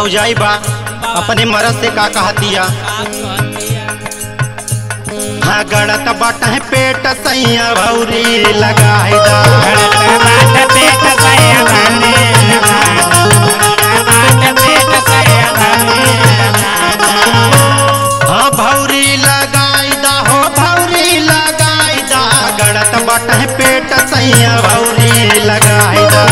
भौजाई बा अपने मरद से का कहतिया। हाँ गड़त बाट है पेट सैया भौरी लगाई दा। हाँ भौरी लगाई दा हो भौरी लगाई दा। गड़त बाट है पेट सैया भौरी लगाई दा।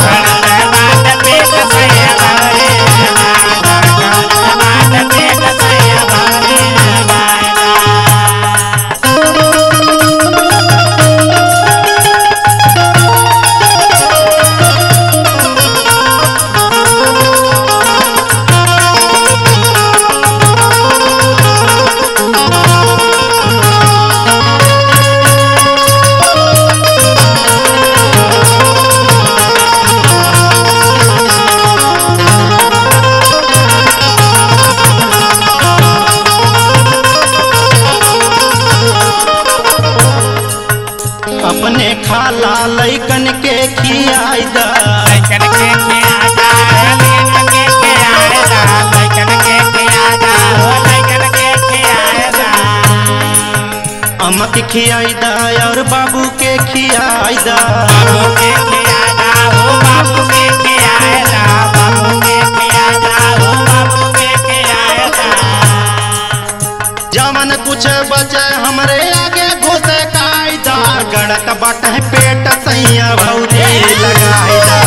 अपने खाला लैकन के खियाई दा। अम्मा के खियाई दा और बाबू के खियाई दा। जमन कुछ बचे हमरे आगे घुसे कायदा। गड़त बाट है पेट सैया भौरी लगाई दा।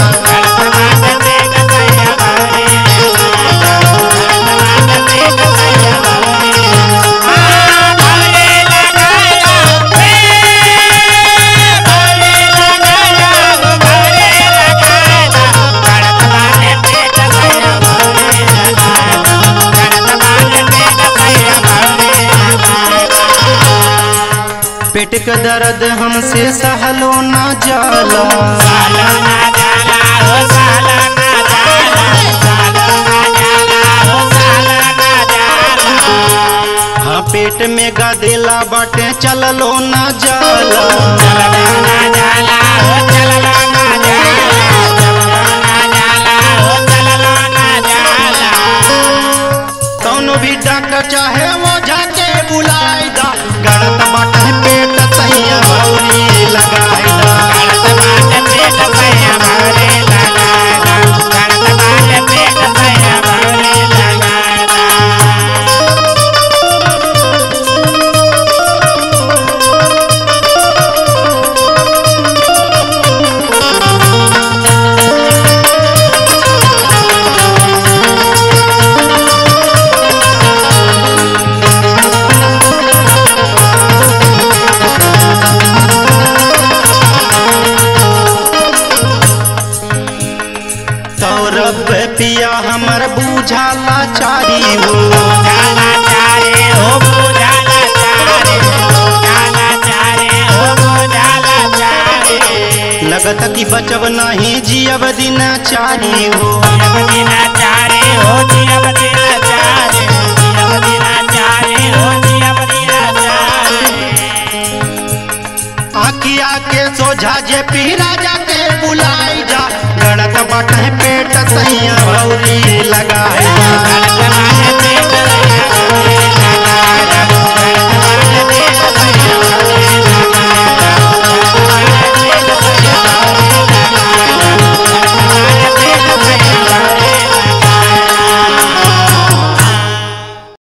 पेट का दर्द हमसे सहलो ना जाला। हाँ पेट में गदेला बाटे चललो ना जाला। कौनो भी डॉक्टर चाहे वो जाके बुलाई दा। गड़त बाट है पेट सैया भौरी लगाई दा। रब पिया हमर बुझाला चारी हो। लगत कि बचब नहीं जियब दिन चारी हो। आखिया के सोझा जे पीरा जाके बुलाई जा। गड़त बाट है पेट सैया भौरी लगाई।